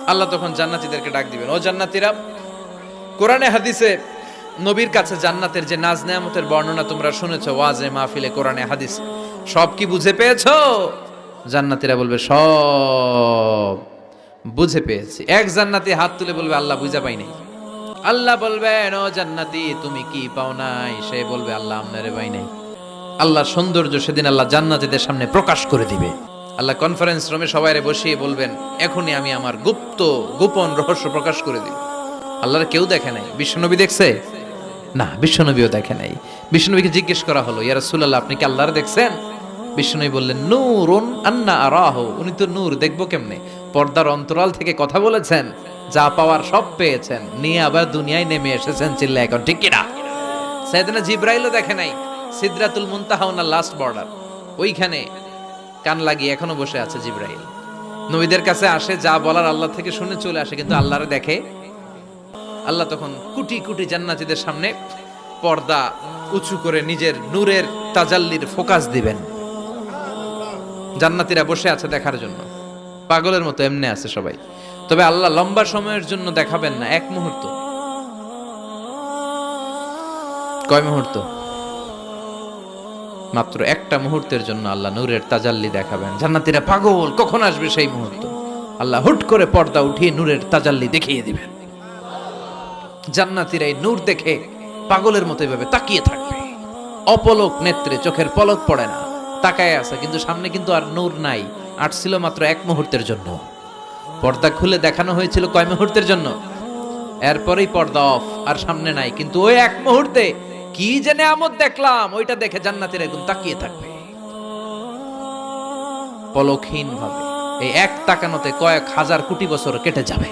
আল্লাহ তখন জান্নাতীদেরকে ডাক দিবেন, ও জান্নাতীরা, কোরআনে হাদিসে নবীর কাছে জান্নাতের যে নাজ নেয়ামতের বর্ণনা তোমরা শুনেছো ওয়াজে মাহফিলে কোরআনে হাদিস, সব কি বুঝে পেয়েছো? জান্নাতীরা বলবে সব বুঝে পেয়েছি। এক জান্নাতি হাত তুলে বলবে আল্লাহ বুঝা পাই নাই। আল্লাহ বলবেন, ও জান্নাতি তুমি কি পাও নাই? সে বলবে আল্লাহ আমনারে পাই নাই। আল্লাহ সৌন্দর্য সেদিন আল্লাহ জান্নাতীদের সামনে প্রকাশ করে দিবে। আল্লাহ কনফারেন্স রুমে সবাইরে বসিয়ে বলবেন, এখনই আমি আমার গোপন রহস্য প্রকাশ করে দিব। আল্লাহর কেউ দেখে নাই। বিশ্বনবী দেখছে না, বিশ্বনবীও দেখে নাই। বিশ্বনবীকে জিজ্ঞেস করা হলো, ইয়া রাসূলুল্লাহ আপনি কি আল্লাহর দেখছেন? বিশ্বনবী বললেন, নূরুন আন্না আরাহু, উনি তো নূর, দেখবো কেমনে? পর্দার অন্তরাল থেকে কথা বলেছেন, যা পাওয়ার সব পেয়েছেন, নিয়ে আবার দুনিয়ায় নেমে এসেছেন। চিল্লা এখন ঠিক কিনা? সাইয়েদনা জিবরাইলও দেখে নাই। সিদরাতুল মুনতাহা ওনার লাস্ট বর্ডার, ওইখানে কান লাগিয়ে এখনো বসে আছে জিবরাইল। নবীদের কাছে আসে, যা বলার আল্লাহ থেকে শুনে চলে আসে, কিন্তু আল্লাহরে দেখে। আল্লাহ তখন কোটি কোটি জান্নাতীদের সামনে পর্দা উঁচু করে নিজের নূরের তাজাল্লির ফোকাস দিবেন। জান্নাতীরা বসে আছে দেখার জন্য, পাগলের মতো এমনে আছে সবাই। তবে আল্লাহ লম্বা সময়ের জন্য দেখাবেন না, এক মুহূর্ত। কয় মুহূর্ত? মাত্র একটা মুহূর্তের জন্য আল্লাহ নূরের তাজাল্লি দেখাবেন। জান্নাতীরা পাগল, কখন আসবে সেই মুহূর্ত? আল্লাহ হুট করে পর্দা উঠিয়ে নূরের তাজাল্লি দেখিয়ে দিবেন। জান্নাতীরা এই নূর দেখে পাগলের মতো এভাবে তাকিয়ে থাকবে, অপলক নেত্রে, চোখের পলক পড়ে না, তাকায় আছে, কিন্তু সামনে কিন্তু আর নূর নাই। আসছিল মাত্র এক মুহূর্তের জন্য। পর্দা খুলে দেখানো হয়েছিল কয় মুহূর্তের জন্য? এরপরেই পর্দা অফ, আর সামনে নাই। কিন্তু ওই এক মুহূর্তে কি যে নেয়ামত দেখলাম, ওইটা দেখে জান্নাতীরা একদম তাকিয়ে থাকবে পলকহীন ভাবে। এই এক তাকানোতে কয়েক হাজার কোটি বছর কেটে যাবে।